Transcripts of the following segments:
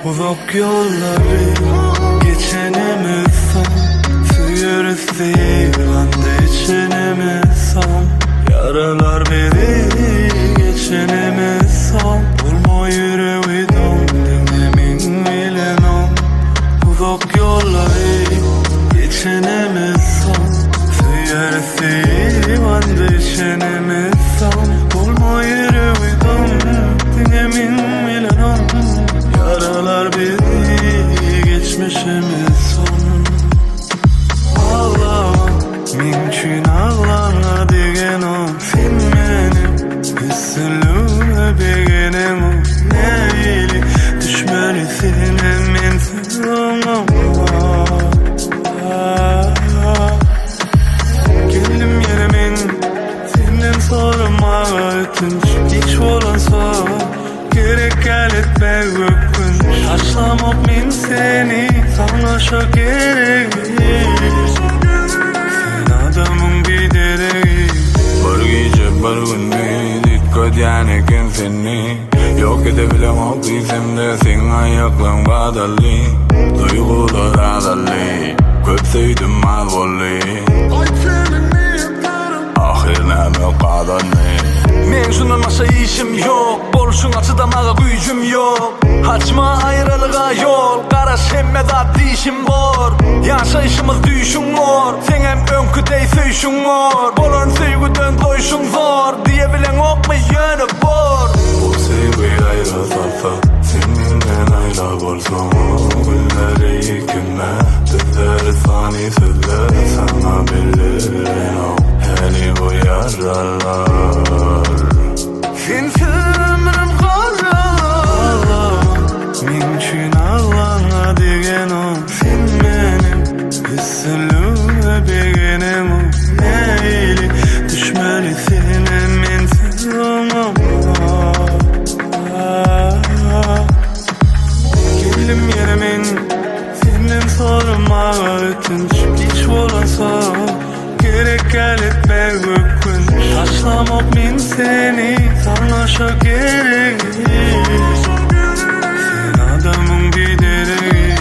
Uzak yolları geçenimiz son, suyarız divanda içenimiz son. Yaralar beri geçenimiz son. Vurma yüreğim dinlemin bilen on. Uzak yolları geçenimiz son, suyarız divanda içenimiz son. Vurma yüreğim dinlemin bilen on. Yaralar biri geçmişimiz son. Ağlama, mümkün ağlama diyen o. Sen benim üstünlüğüme beğenim o. Neyli düşmelisin emin sığınma. Geldim yerimin senden sorma ötünç. Hiç olansa gerek gel etme öpünç. Taşlamak min seni sanlaşa gerek. Sen adamın bir dereği. Bir gece bir günde dikkat yanıken seni yok edebilemem bizimde. Sen ayaklan badalli, duygular adalli. Köp sevdim azolli, ahirine kadarli. Men şundan başka işim yok, boluşun açıdamağa gücüm yok. Açma ayrılığa yol, karaş hemme da dişim var. Yaşayışımız düşün var, sen hem önküdey söyüşün var. Bolan sevgiden doyuşun zor, diyebilen ok mu yönü var. Bu sevgi ayrı salsa, seninle ayrı bolsun. Günleri yıkınma, düzleri sani sözler. Sana bilirim o, heli bu yaralar. Sensiz ömrüm karalar. Mümkün ağlama diyen o. Sen benim üstünlüğüme beğenim o. Neyli düşmelisin emin sığınma. Geldim yerimin senden sorma ötünç. Hiç olansa gerek gel etme öpünç. Taşlamak min seni sanlaşa gerek. Sen adamın bir dereği.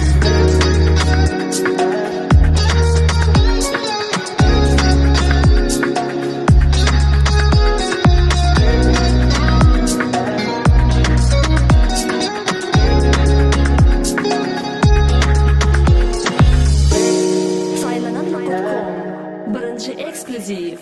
Saylanan.com birinci ekskluziv.